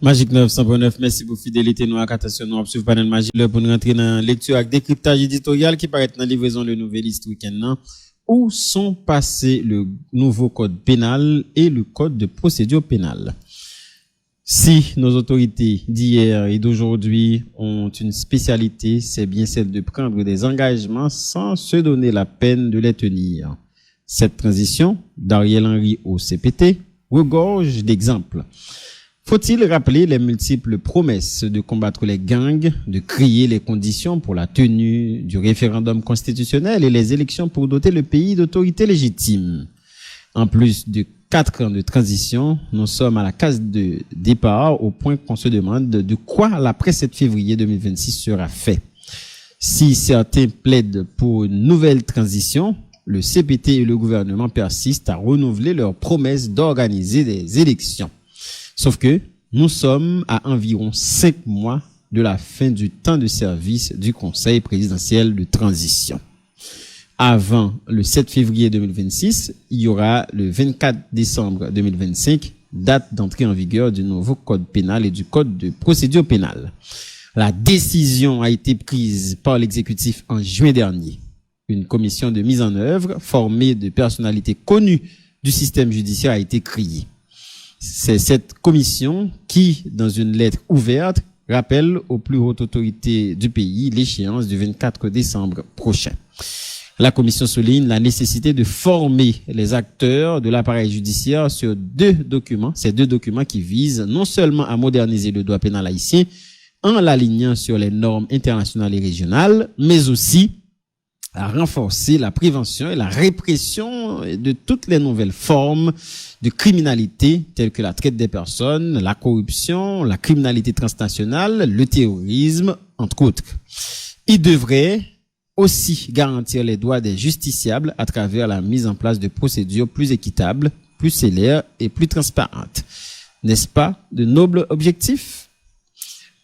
Magique 909, merci pour fidélité. Nous, attention, nous, suivre panel Magique pour nous rentrer dans la lecture avec décryptage éditorial qui paraît dans la livraison de nouvelle liste week-end. Où sont passés le nouveau code pénal et le code de procédure pénale? Si nos autorités d'hier et d'aujourd'hui ont une spécialité, c'est bien celle de prendre des engagements sans se donner la peine de les tenir. Cette transition d'Ariel Henry au CPT regorge d'exemples. Faut-il rappeler les multiples promesses de combattre les gangs, de créer les conditions pour la tenue du référendum constitutionnel et les élections pour doter le pays d'autorités légitimes? En plus de 4 ans de transition, nous sommes à la case de départ au point qu'on se demande de quoi l'après 7 février 2026 sera fait. Si certains plaident pour une nouvelle transition, le CPT et le gouvernement persistent à renouveler leurs promesses d'organiser des élections. Sauf que nous sommes à environ 5 mois de la fin du temps de service du Conseil présidentiel de transition. Avant le 7 février 2026, il y aura le 24 décembre 2025, date d'entrée en vigueur du nouveau code pénal et du code de procédure pénale. La décision a été prise par l'exécutif en juin dernier. Une commission de mise en œuvre formée de personnalités connues du système judiciaire a été créée. C'est cette commission qui, dans une lettre ouverte, rappelle aux plus hautes autorités du pays l'échéance du 24 décembre prochain. La commission souligne la nécessité de former les acteurs de l'appareil judiciaire sur ces deux documents qui visent non seulement à moderniser le droit pénal haïtien en l'alignant sur les normes internationales et régionales, mais aussi à renforcer la prévention et la répression de toutes les nouvelles formes de criminalité telles que la traite des personnes, la corruption, la criminalité transnationale, le terrorisme, entre autres. Il devrait aussi garantir les droits des justiciables à travers la mise en place de procédures plus équitables, plus célères et plus transparentes. N'est-ce pas de nobles objectifs?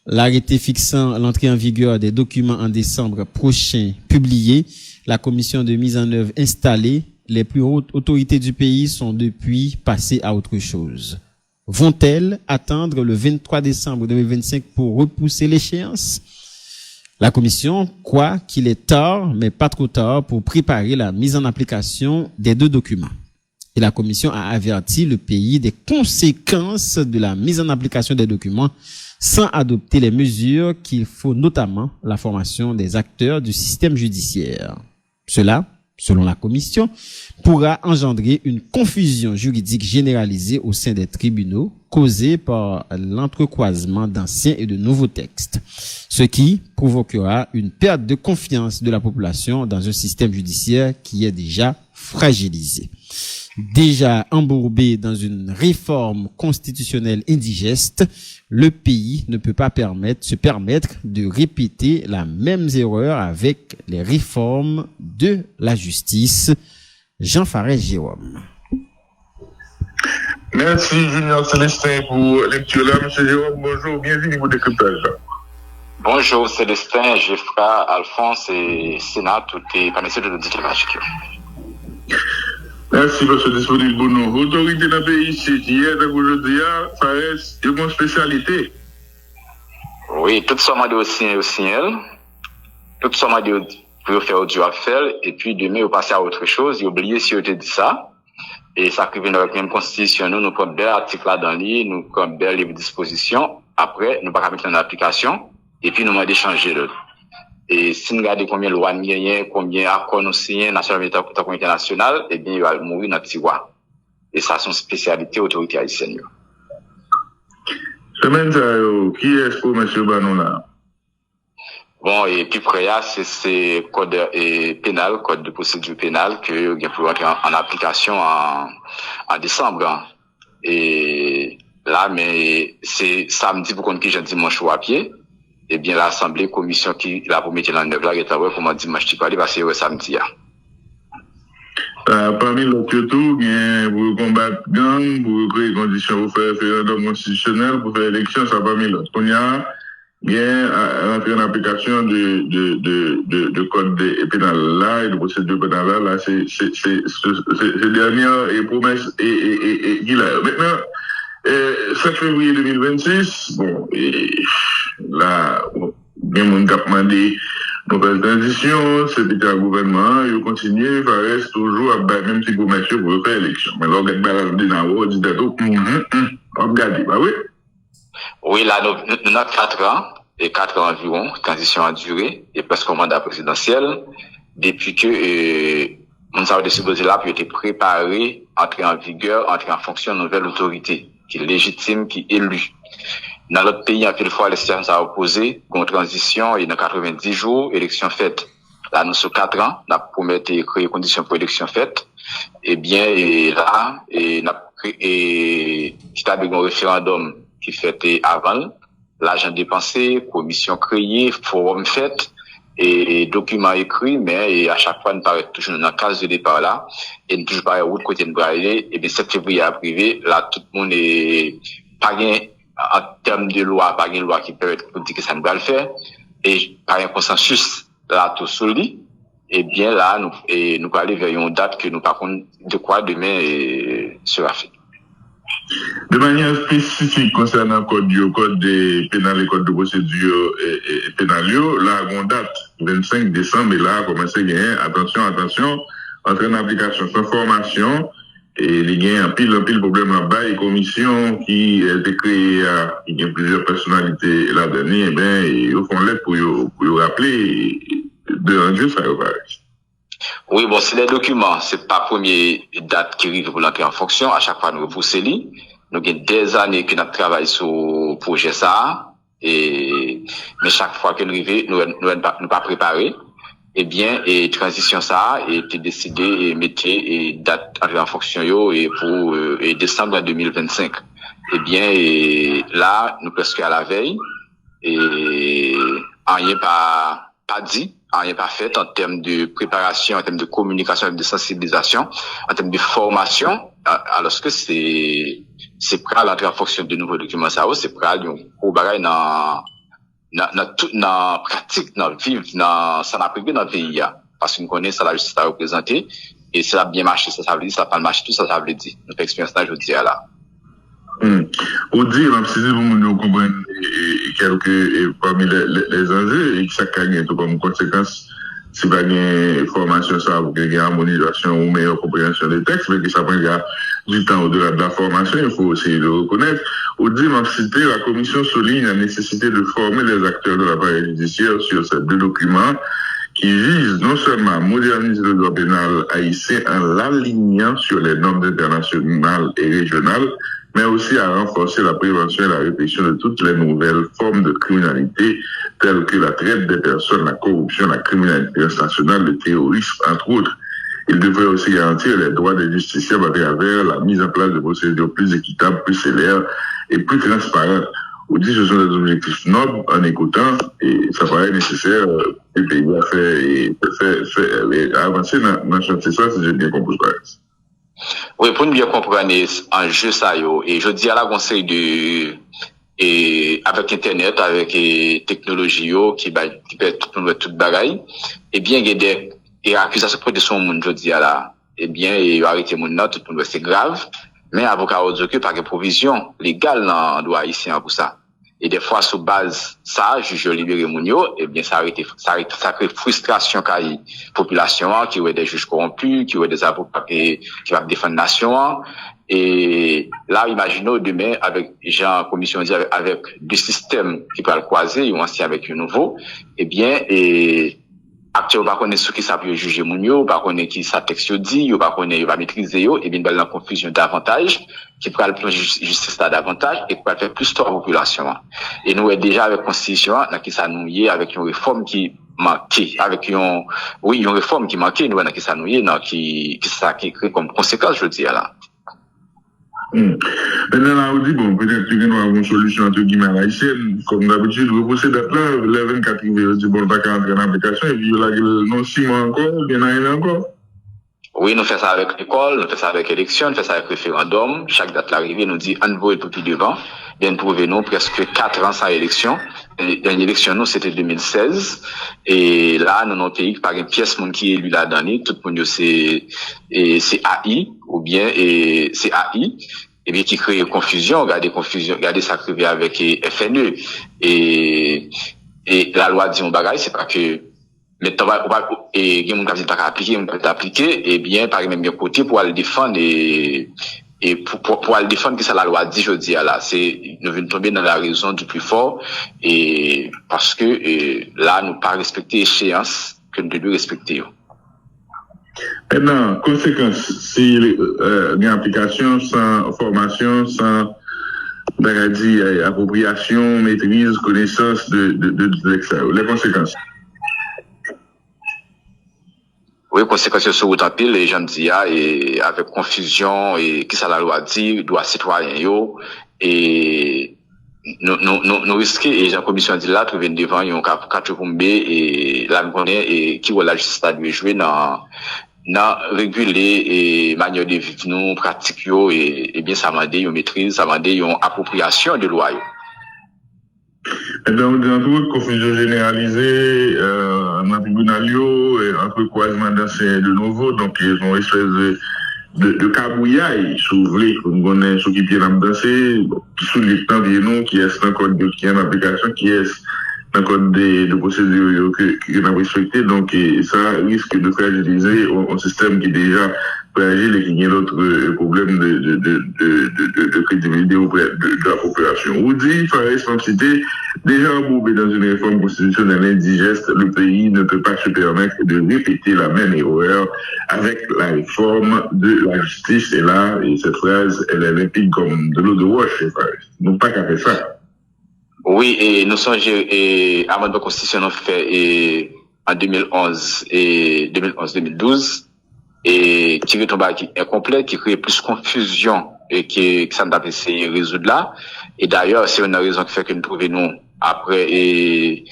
L'arrêté fixant l'entrée en vigueur des documents en décembre prochain publié, la commission de mise en œuvre installée, les plus hautes autorités du pays sont depuis passées à autre chose. Vont-elles attendre le 23 décembre 2025 pour repousser l'échéance? La commission croit qu'il est tard, mais pas trop tard, pour préparer la mise en application des deux documents. Et la commission a averti le pays des conséquences de la mise en application des documents sans adopter les mesures qu'il faut, notamment la formation des acteurs du système judiciaire. Cela, selon la commission, pourra engendrer une confusion juridique généralisée au sein des tribunaux causée par l'entrecroisement d'anciens et de nouveaux textes, ce qui provoquera une perte de confiance de la population dans un système judiciaire qui est déjà fragilisé. Déjà embourbé dans une réforme constitutionnelle indigeste, le pays ne peut pas se permettre de répéter la même erreur avec les réformes de la justice. Jean Fares Jérôme. Merci Junior Célestin pour lecture là. Monsieur Jérôme, bonjour, bienvenue au décryptage. Bonjour Célestin, Geoffroy, Alphonse et Sénat, tout est parmi ceux de l'éducation. Merci pour ce disponible pour nous. Autorité dans le pays, c'est hier, aujourd'hui, ça reste une spécialité. Oui, tout ça m'a dit au ciel. Tout ça m'a dit pour faire du à faire. Et puis demain, on passe à autre chose. Il oublié si on te dit ça. Et ça qui vient avec la même constitution, nous prenons bel article là dans l'île, nous prenons bel livre de disposition. Après, nous pas mettre en application. Et puis, nous m'avons changer l'autre. Et si nous regardons combien de lois nous gagnons, combien d'accords nous signons, national et international, eh bien, il va mourir dans le tiroir. Et ça, c'est une spécialité autorité haïtienne. Semaine, qui est-ce pour M. Banon là? Bon, et puis après, c'est code pénal, code de procédure pénale, que il faut entrer en application en décembre. Et là, mais c'est samedi pour qu'on qui j'ai dimanche à pied. Eh bien, l'Assemblée, commission qui l'a pour mettre en œuvre là, est à voir comment dimanche tu peux aller passer au samedi. Parmi l'autre tout, pour combattre gang, pour créer conditions pour faire référendum constitutionnel, pour faire élection, ça parmi l'autre. On y a rentrer en application de code pénal là, et de procédure pénale là, c'est dernière et promesse et qu'il a. Maintenant, 7 février 2026, bon, et là, bon, bien mon cap demandé nouvelle transition, c'est le gouvernement, il continue, il reste toujours à même si vous mettez pour faire élection. Mais là, on va dit dans le dit tout, regardez, bah oui. Oui, là, nous avons 4 ans, et 4 ans environ, transition a duré, et presque au mandat présidentiel, depuis que, nous avons supposé là, puis été préparé, entrer en vigueur, entrer en fonction de nouvelle autorité, qui est légitime, qui est élue. Dans notre pays, en quelquefois, les systèmes sont opposés, une transition, et dans 90 jours, élection faite. Là, nous, sur 4 ans, on a promis de créer conditions pour élection faite. Eh bien, et là, et, qui a un référendum qui fait avant, l'argent dépensé, commission créée, forum fait, et documents écrits, mais à chaque fois, nous paraît toujours dans la case de départ là, et nous toujours pas où de côté de aller, et bien, 7 février à privé, là, tout le monde est pas gain, en termes de loi, pas une loi qui permet de dire que ça ne va le faire, et par un consensus, là, tout solide, et bien, là, nous allons aller vers une date que nous, par contre, de quoi demain sera fait. De manière spécifique concernant le code pénal, les codes de procédure et pénal, là, on date 25 décembre, et là, commencé à gagner, attention, entrer en application sans formation, et il y a un pile problème là-bas, et commission qui a été créée, il y a plusieurs personnalités là-dedans, et bien, ils font l'aide pour rappeler de l'enjeu, ça va. Oui, bon, c'est les documents, c'est pas la première date qui arrive pour l'entrée en fonction. À chaque fois, nous repoussons les. Nous avons des années que nous travaillons sur le projet ça. Mais chaque fois que nous arrivons, nous ne pas préparés. Eh bien, et transition ça a été décidé et mettre date entrée en fonction et pour décembre 2025. Eh bien, et là, nous presque à la veille. Et rien pas dit. Rien pas fait en termes de préparation, en termes de communication, en termes de sensibilisation, en termes de formation, alors que c'est prêt à l'entrée en fonction de nouveaux documents, c'est prêt à au bagage dans pratique, dans vivre, ça n'a privé dans le pays, parce qu'on connaît ça, la justice à représenter, et ça a bien marché, ça veut dire, ça n'a pas marché, tout ça veut dire. Notre expérience là, je dis là. Au dire, même si vous nous comprenez quelques parmi les enjeux et que ça gagne tout comme conséquence, si vous avez une formation, ça vous avez une harmonisation ou meilleure compréhension des textes, mais que ça prend du temps au-delà de la formation, il faut aussi le reconnaître. Au dire, même cité, la commission souligne la nécessité de former les acteurs de l'appareil judiciaire sur ces deux documents qui visent non seulement à moderniser le droit pénal haïtien en l'alignant sur les normes internationales et régionales, mais aussi à renforcer la prévention et la répression de toutes les nouvelles formes de criminalité, telles que la traite des personnes, la corruption, la criminalité internationale, le terrorisme, entre autres. Il devrait aussi garantir les droits des justiciables à travers la mise en place de procédures plus équitables, plus célères et plus transparentes. On dit que ce sont des objectifs nobles en écoutant, et ça paraît nécessaire que le pays a fait avancer dans le chantier, ça, si j'ai bien compris. Oui, pour nous bien comprendre en jeu ça et je dis à la conseil avec internet, avec technologie qui peut tout bagaille, et bien il y a des accusations de son monde je dis à la et bien et arrêter mon note tout le c'est grave, mais avocat au que par des provisions légales dans droit haïtien pour ça. Et des fois, sous base ça, juge libéré Mounio, eh bien, ça crée frustration qu'a la population, qui aurait des juges corrompus, qui aurait des avocats qui va défendre la nation. Et là, imaginons demain, avec, genre, commission dit, avec deux systèmes qui peuvent le croiser, ou ainsi avec un nouveau, eh bien, actuellement, on va connaître ce qui s'appelle juger Mounio, on va connaître qui ça texte dit, on va connaître, on va maîtriser, et bien, dans la confusion davantage, qui pourra le plonger justice là davantage, et pourra faire plus de la population. Et nous, déjà, avec la Constitution, dans qui ça nous y est, avec une réforme qui manquait, une réforme qui manquait, nous, dans qui ça nous y est, qui crée comme conséquence, je veux dire, là. Maintenant, là, on dit, bon, peut-être que nous avons une solution entre guillemets haïtienne. Comme d'habitude, repousser date là, le 24 février, on dit, bon, pas qu'à entrer en application, et puis, là, non, 6 mois encore, bien rien encore. Oui, nous faisons ça avec l'école, nous faisons ça avec l'élection, nous faisons ça avec le référendum. Chaque date l'arrivée, nous dit, un nouveau et tout devant. Bien, prouver-nous presque 4 ans sans élection. Une élection, nous, c'était 2016. Et là, dans notre pays, par une pièce, monde qui est élu là-dedans, tout le monde, c'est AI, ou bien, c'est AI. et bien qui crée confusion, regardez ça qui avec FNE et la loi dit on bagaille, c'est pas que maintenant et il y a mon cas pas appliquer et bien par même côté pour aller défendre et pour aller défendre que ça la loi dit je dis là c'est nous venons tomber dans la raison du plus fort et parce que là nous pas respecter échéance que nous devons respecter. Maintenant, conséquence, si une application sans formation, sans appropriation, maîtrise, connaissance de l'extérieur, les conséquences. Oui, conséquences sur autant pile, les gens disent, et avec confusion, et qui ça la loi dit, doit citoyen, yo, et nous risquons, et la commission dit là, trouver devant, yon quatre pombe, et là, nous connaissons, et qui la justice doit jouer dans réguler, et manière de vivre, nous, pratique, yo, et bien, ça m'a dit, yon maîtrise, ça m'a dit, yon appropriation de loi, yo. Dans toute confusion généralisée, dans le tribunal, entre croisement d'anciens de nouveau, donc ils ont une espèce de cabouillaille, si vous voulez, nous connaissons qui vient danser, qui sous les temps nous, qui est un code qui est en application, qui est un code de procédure que nous avons respecté, donc ça risque de fragiliser un système qui est déjà fragile et qui a d'autres problèmes de crédibilité de la population. Vous dites, Fares Cité, déjà embourbé dans une réforme constitutionnelle indigeste, le pays ne peut pas se permettre de répéter la même erreur avec la réforme de la justice. Et là, et cette phrase, elle est limpide comme de l'eau de roche, Fares. Nous pas qu'à faire ça. Oui, et nous sommes, amendement constitutionnel fait, en 2011 et 2011-2012, et qui retombe qui est complet, qui crée plus confusion et qui ça n'a pas essayé de résoudre là. Et d'ailleurs, c'est une raison qui fait que nous trouvons nous après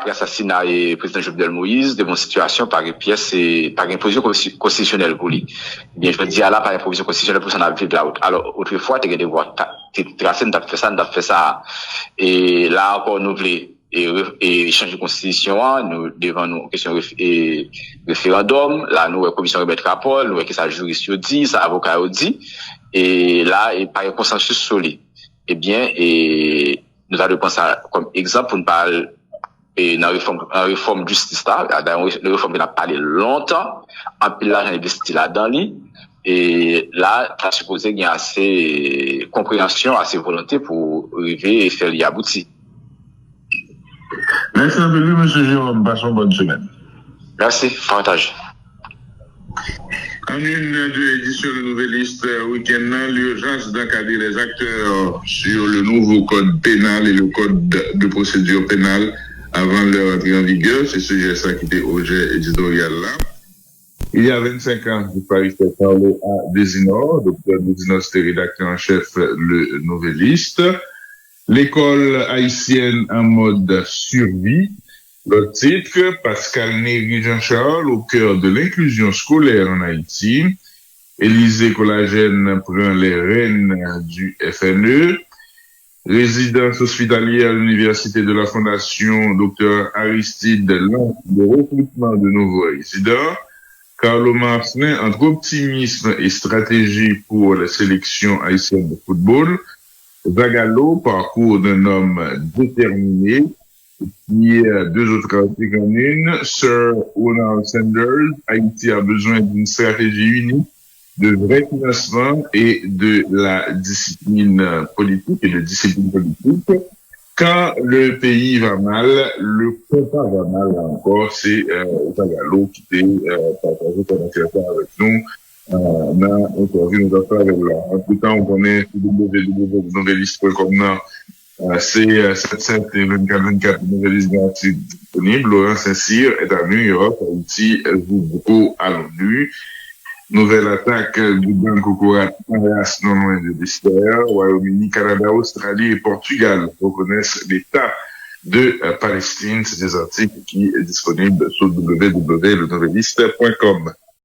assassinat et président Jovenel Moïse devant situation par une pièce et par une position constitutionnelle pour lui. Bien, je veux dire là par une position constitutionnelle pour s'en aller de la route. Alors autrefois, tu as des voix, tracé, nous avons fait ça. Et là encore nous voulons et changer de constitution, nous devant nous question référendum, là nous commission remettre rapport, nous que ça juriste dit, ça avocat dit, et là et par un consensus solide. Eh bien et nous allons prendre ça comme exemple pour nous parler dans la réforme justice là, dans la réforme qu'on a parlé longtemps, en pile l'argent investi là-dedans et là ça suppose qu'il y a assez compréhension, assez volonté pour arriver et faire y aboutir. Merci un peu, M. Jérôme. Passons bonne semaine. Merci, partage. En une de l'édition de Nouvelliste week-end, l'urgence d'encadrer les acteurs sur le nouveau code pénal et le code de procédure pénale avant leur entrée en vigueur. C'est ce GSA qui était objet éditorial là. Il y a 25 ans, je parlais parler à Desinor. Dr. Desinor, c'était rédacteur en chef, le Nouvelliste. L'école haïtienne en mode survie. Le titre, Pascal Néry Jean-Charles au cœur de l'inclusion scolaire en Haïti. Élisée Collagène prend les rênes du FNE. Résidence hospitalière à l'Université de la Fondation, Dr. Aristide lance le recrutement de nouveaux résidents. Carlo Marcelin, entre optimisme et stratégie pour la sélection haïtienne de football. Zagallo, parcours d'un homme déterminé, qui est deux autres articles en une. Sir Ronald Sanders, Haïti a besoin d'une stratégie unique, de vrai financement et de la discipline politique et de discipline politique. Quand le pays va mal, le compas va mal encore. C'est Zagallo qui était partagé comme avec nous. On a interviewé nos affaires avec là. En tout temps, on connaît www.nouvelliste.com. C'est 77 et 24 Nouvelliste gratuit disponible. Laurent Saint-Cyr est à New York, Haïti, joue beaucoup à l'ONU. Nouvelle attaque du gang Kokorat non loin de l'Esther. Royaume-Uni, Canada, Australie et Portugal reconnaissent l'État de Palestine. C'est des articles qui sont disponibles sur www.lenouvelliste.com.